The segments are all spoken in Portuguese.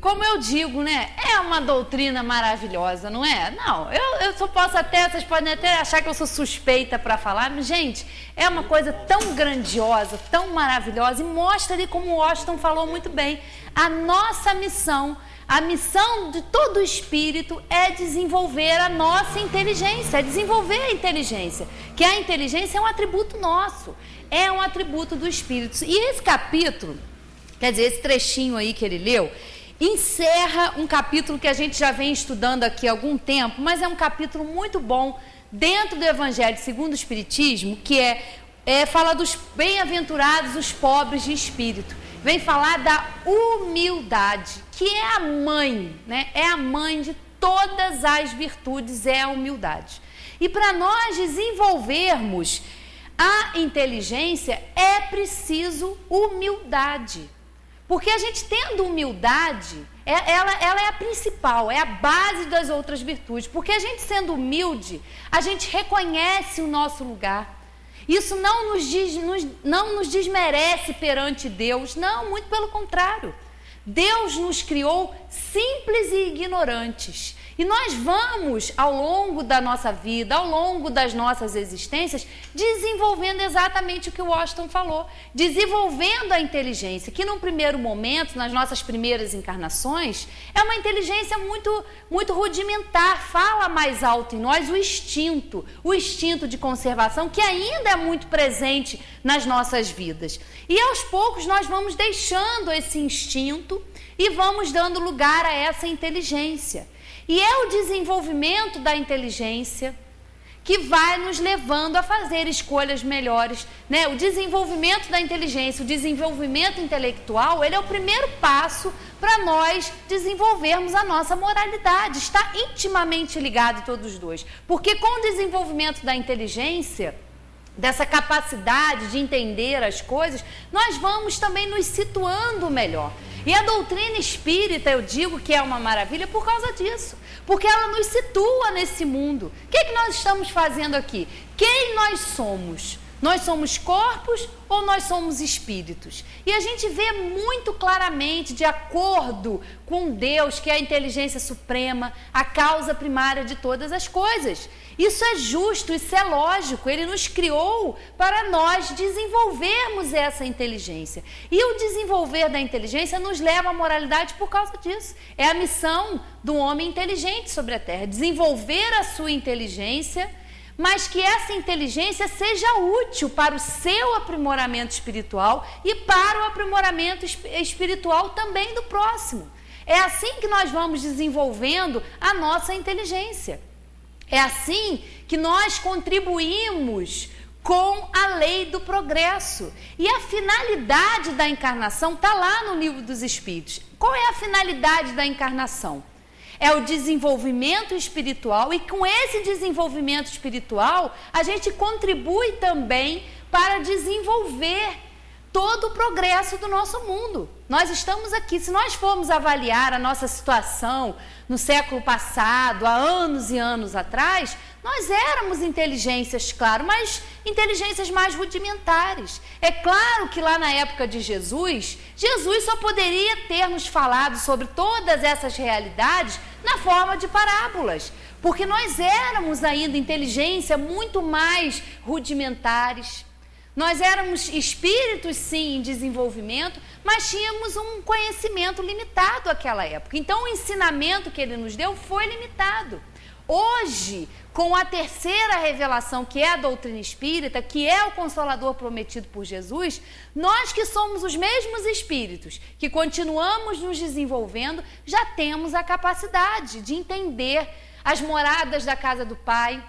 como eu digo, né? É uma doutrina maravilhosa, não é? Não, eu só posso até, vocês podem até achar que eu sou suspeita para falar, mas, gente, é uma coisa tão grandiosa, tão maravilhosa, e mostra ali como o Washington falou muito bem. A nossa missão, a missão de todo espírito é desenvolver a nossa inteligência, é desenvolver a inteligência, que a inteligência é um atributo nosso, é um atributo do espírito. E esse capítulo, quer dizer, esse trechinho aí que ele leu, encerra um capítulo que a gente já vem estudando aqui há algum tempo, mas é um capítulo muito bom dentro do Evangelho segundo o Espiritismo, que fala dos bem-aventurados os pobres de espírito. Vem falar da humildade, que é a mãe, né? É a mãe de todas as virtudes, é a humildade. E para nós desenvolvermos a inteligência, é preciso humildade. Porque a gente tendo humildade, ela é a principal, é a base das outras virtudes. Porque a gente sendo humilde, a gente reconhece o nosso lugar. Isso não nos desmerece perante Deus, não, muito pelo contrário. Deus nos criou simples e ignorantes. E nós vamos, ao longo da nossa vida, ao longo das nossas existências, desenvolvendo exatamente o que o Washington falou, desenvolvendo a inteligência, que num primeiro momento, nas nossas primeiras encarnações, é uma inteligência muito rudimentar, fala mais alto em nós o instinto de conservação, que ainda é muito presente nas nossas vidas. E aos poucos nós vamos deixando esse instinto e vamos dando lugar a essa inteligência. E é o desenvolvimento da inteligência que vai nos levando a fazer escolhas melhores, né? O desenvolvimento da inteligência, o desenvolvimento intelectual, ele é o primeiro passo para nós desenvolvermos a nossa moralidade. Está intimamente ligado todos os dois. Porque com o desenvolvimento da inteligência, dessa capacidade de entender as coisas, nós vamos também nos situando melhor. E a doutrina espírita, eu digo que é uma maravilha por causa disso, porque ela nos situa nesse mundo. O que é que nós estamos fazendo aqui? Quem nós somos? Nós somos corpos ou nós somos espíritos? E a gente vê muito claramente, de acordo com Deus, que é a inteligência suprema, a causa primária de todas as coisas. Isso é justo, isso é lógico. Ele nos criou para nós desenvolvermos essa inteligência. E o desenvolver da inteligência nos leva à moralidade por causa disso. É a missão do homem inteligente sobre a Terra, desenvolver a sua inteligência, mas que essa inteligência seja útil para o seu aprimoramento espiritual e para o aprimoramento espiritual também do próximo. É assim que nós vamos desenvolvendo a nossa inteligência. É assim que nós contribuímos com a lei do progresso. E a finalidade da encarnação está lá no Livro dos Espíritos. Qual é a finalidade da encarnação? É o desenvolvimento espiritual, e com esse desenvolvimento espiritual, a gente contribui também para desenvolver todo o progresso do nosso mundo. Nós estamos aqui, se nós formos avaliar a nossa situação no século passado, há anos e anos atrás, nós éramos inteligências, claro, mas inteligências mais rudimentares. É claro que lá na época de Jesus só poderia ter nos falado sobre todas essas realidades na forma de parábolas, porque nós éramos ainda inteligência muito mais rudimentares. Nós éramos espíritos, sim, em desenvolvimento, mas tínhamos um conhecimento limitado àquela época. Então, o ensinamento que ele nos deu foi limitado. Hoje, com a terceira revelação, que é a doutrina espírita, que é o Consolador prometido por Jesus, nós que somos os mesmos espíritos, que continuamos nos desenvolvendo, já temos a capacidade de entender as moradas da casa do Pai,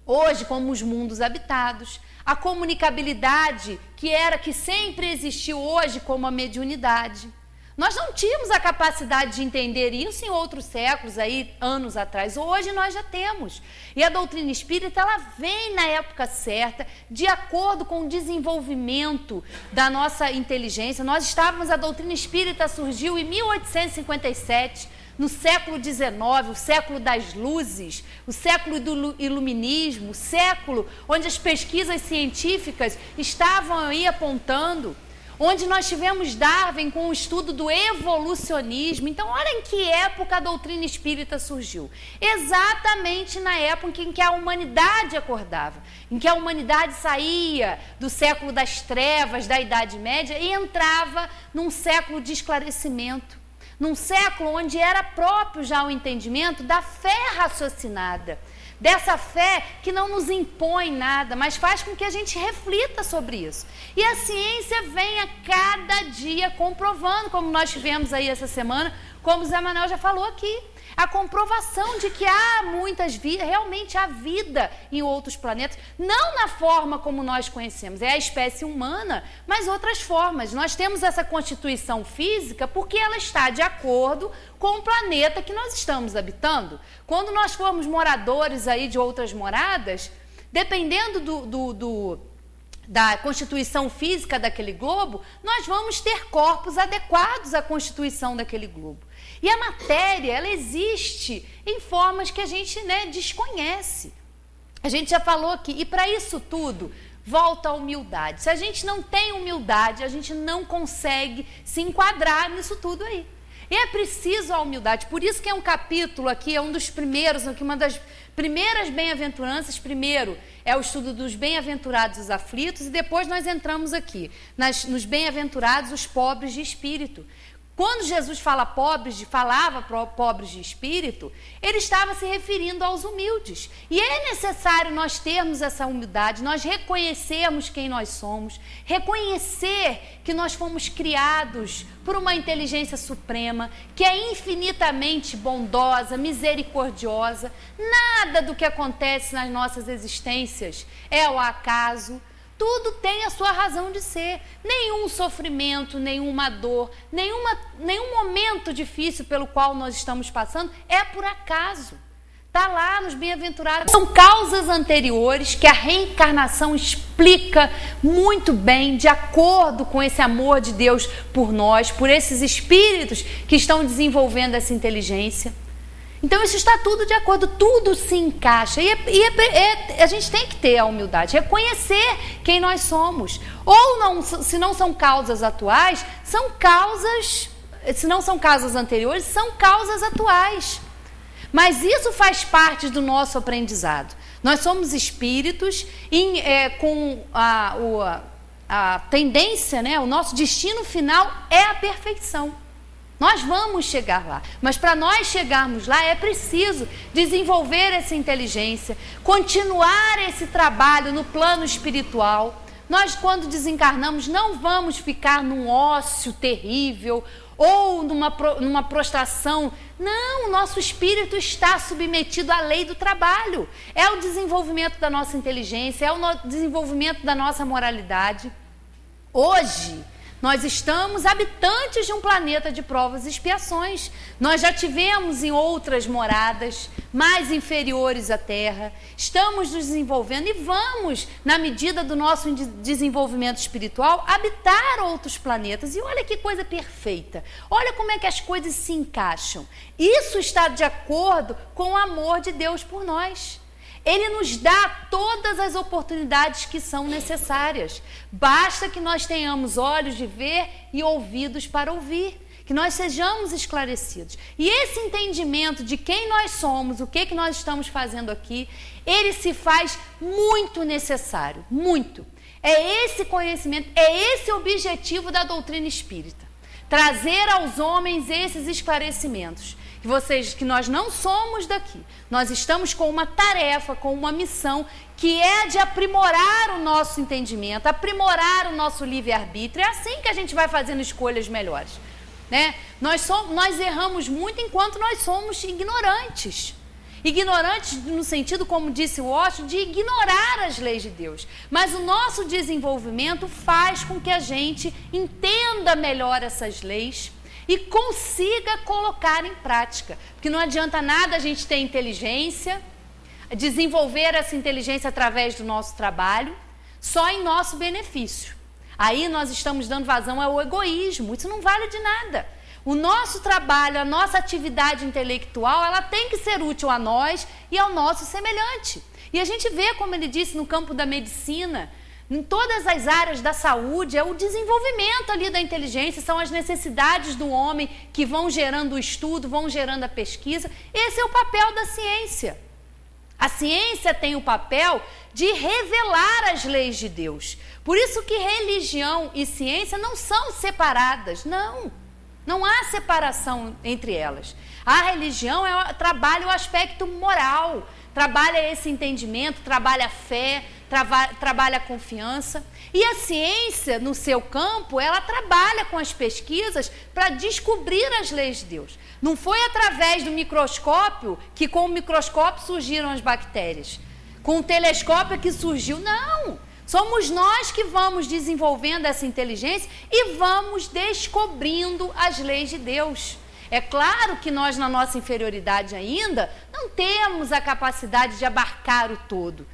hoje como os mundos habitados, a comunicabilidade que sempre existiu hoje como a mediunidade. Nós não tínhamos a capacidade de entender isso em outros séculos, anos atrás. Hoje nós já temos. E a doutrina espírita, ela vem na época certa, de acordo com o desenvolvimento da nossa inteligência. A doutrina espírita surgiu em 1857, no século XIX, o século das luzes, o século do iluminismo, o século onde as pesquisas científicas estavam aí apontando. onde nós tivemos Darwin com o estudo do evolucionismo. Então, olha em que época a doutrina espírita surgiu. Exatamente na época em que a humanidade acordava, em que a humanidade saía do século das trevas, da Idade Média, e entrava num século de esclarecimento, num século onde era próprio já o entendimento da fé raciocinada, dessa fé que não nos impõe nada, mas faz com que a gente reflita sobre isso. E a ciência vem a cada dia comprovando, como nós tivemos aí essa semana, como o Zé Manuel já falou aqui, a comprovação de que há muitas vidas, realmente há vida em outros planetas, não na forma como nós conhecemos, é a espécie humana, mas outras formas. Nós temos essa constituição física porque ela está de acordo com o planeta que nós estamos habitando. Quando nós formos moradores aí de outras moradas, dependendo da constituição física daquele globo, nós vamos ter corpos adequados à constituição daquele globo. E a matéria, ela existe em formas que a gente, desconhece. A gente já falou aqui, e para isso tudo, volta a humildade. Se a gente não tem humildade, a gente não consegue se enquadrar nisso tudo aí. E é preciso a humildade. Por isso que é um capítulo aqui, é um dos primeiros, aqui, uma das primeiras bem-aventuranças. Primeiro é o estudo dos bem-aventurados os aflitos, e depois nós entramos aqui, nos bem-aventurados os pobres de espírito. Quando Jesus falava pobres de espírito, ele estava se referindo aos humildes. E é necessário nós termos essa humildade, nós reconhecermos quem nós somos, reconhecer que nós fomos criados por uma inteligência suprema, que é infinitamente bondosa, misericordiosa. Nada do que acontece nas nossas existências é ao acaso. Tudo tem a sua razão de ser. Nenhum sofrimento, nenhuma dor, nenhum momento difícil pelo qual nós estamos passando é por acaso. Está lá nos bem-aventurados. São causas anteriores que a reencarnação explica muito bem, de acordo com esse amor de Deus por nós, por esses espíritos que estão desenvolvendo essa inteligência. Então, isso está tudo de acordo, tudo se encaixa. E a gente tem que ter a humildade, reconhecer quem nós somos. Ou não, se não são causas atuais, são causas, se não são causas anteriores, são causas atuais. Mas isso faz parte do nosso aprendizado. Nós somos espíritos com a tendência, o nosso destino final é a perfeição. Nós vamos chegar lá, mas para nós chegarmos lá é preciso desenvolver essa inteligência, continuar esse trabalho no plano espiritual. Nós, quando desencarnamos, não vamos ficar num ócio terrível ou numa prostração. Não, o nosso espírito está submetido à lei do trabalho. É o desenvolvimento da nossa inteligência, é o desenvolvimento da nossa moralidade. Hoje, nós estamos habitantes de um planeta de provas e expiações. Nós já tivemos em outras moradas mais inferiores à Terra. Estamos nos desenvolvendo e vamos, na medida do nosso desenvolvimento espiritual, habitar outros planetas. E olha que coisa perfeita. Olha como é que as coisas se encaixam. Isso está de acordo com o amor de Deus por nós. Ele nos dá todas as oportunidades que são necessárias. Basta que nós tenhamos olhos de ver e ouvidos para ouvir, que nós sejamos esclarecidos. E esse entendimento de quem nós somos, o que nós estamos fazendo aqui, ele se faz muito necessário, muito. É esse conhecimento, é esse o objetivo da doutrina espírita. Trazer aos homens esses esclarecimentos. Que nós não somos daqui, nós estamos com uma tarefa, com uma missão que é de aprimorar o nosso entendimento, aprimorar o nosso livre-arbítrio. É assim que a gente vai fazendo escolhas melhores, Nós erramos muito enquanto nós somos ignorantes. Ignorantes no sentido, como disse o Washington, de ignorar as leis de Deus. Mas o nosso desenvolvimento faz com que a gente entenda melhor essas leis e consiga colocar em prática. Porque não adianta nada a gente ter inteligência, desenvolver essa inteligência através do nosso trabalho, só em nosso benefício. Aí nós estamos dando vazão ao egoísmo, isso não vale de nada. O nosso trabalho, a nossa atividade intelectual, ela tem que ser útil a nós e ao nosso semelhante. E a gente vê, como ele disse, no campo da medicina, Em todas as áreas da saúde, é o desenvolvimento ali da inteligência, são as necessidades do homem que vão gerando o estudo, vão gerando a pesquisa. Esse é o papel da ciência. A ciência tem o papel de revelar as leis de Deus. Por isso que religião e ciência não são separadas, não. Não há separação entre elas. A religião trabalha o aspecto moral, trabalha esse entendimento, trabalha a fé, trabalha a confiança. E a ciência, no seu campo, ela trabalha com as pesquisas para descobrir as leis de Deus. Não foi através do microscópio que com o microscópio surgiram as bactérias. Com o telescópio que surgiu, não. Somos nós que vamos desenvolvendo essa inteligência e vamos descobrindo as leis de Deus. É claro que nós, na nossa inferioridade ainda, não temos a capacidade de abarcar o todo.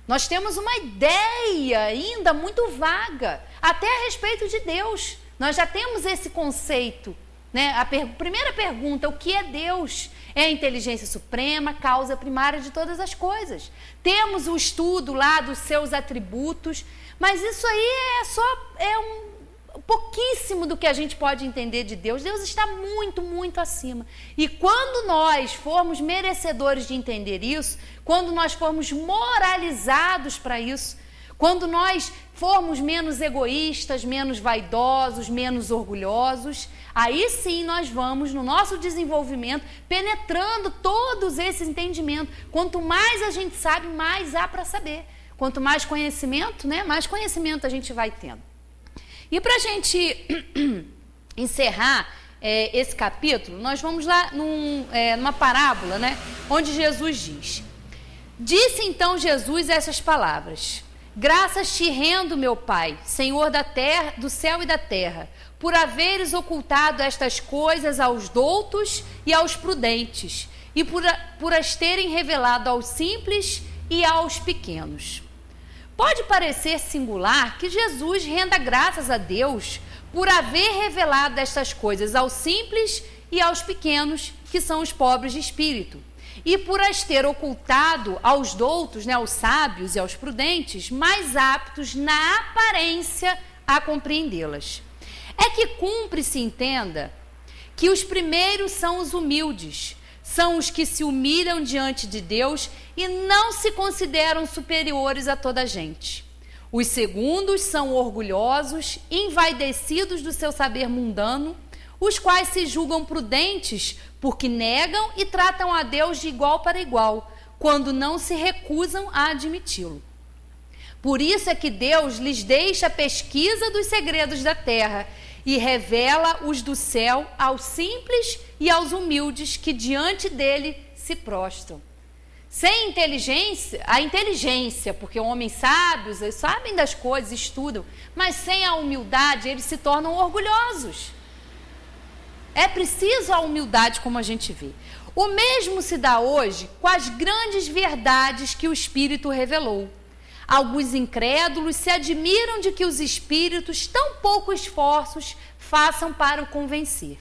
Nós temos uma ideia ainda muito vaga, até a respeito de Deus. Nós já temos esse conceito, né? A primeira pergunta, o que é Deus? É a inteligência suprema, causa primária de todas as coisas. Temos o estudo lá dos seus atributos, mas isso aí é um pouquíssimo do que a gente pode entender de Deus. Deus está muito, muito acima. E quando nós formos merecedores de entender isso, quando nós formos moralizados para isso, quando nós formos menos egoístas, menos vaidosos, menos orgulhosos, aí sim nós vamos, no nosso desenvolvimento, penetrando todos esses entendimentos. Quanto mais a gente sabe, mais há para saber. Quanto mais conhecimento, né, mais conhecimento a gente vai tendo. E para a gente encerrar esse capítulo, nós vamos lá numa parábola, né, onde Jesus diz: Disse então Jesus essas palavras: Graças te rendo, meu Pai, Senhor da terra, do céu e da terra, por haveres ocultado estas coisas aos doutos e aos prudentes, e por as terem revelado aos simples e aos pequenos. Pode parecer singular que Jesus renda graças a Deus por haver revelado estas coisas aos simples e aos pequenos, que são os pobres de espírito, e por as ter ocultado aos doutos, né, aos sábios e aos prudentes, mais aptos na aparência a compreendê-las. É que cumpre-se entenda que os primeiros são os humildes, são os que se humilham diante de Deus e não se consideram superiores a toda a gente. Os segundos são orgulhosos, envaidecidos do seu saber mundano, os quais se julgam prudentes porque negam e tratam a Deus de igual para igual, quando não se recusam a admiti-lo. Por isso é que Deus lhes deixa a pesquisa dos segredos da terra e revela os do céu aos simples e aos humildes que diante dele se prostram. Sem inteligência, a inteligência, porque homens sábios, eles sabem das coisas, estudam, mas sem a humildade eles se tornam orgulhosos. É preciso a humildade, como a gente vê. O mesmo se dá hoje com as grandes verdades que o Espírito revelou. Alguns incrédulos se admiram de que os espíritos tão pouco esforços façam para o convencer.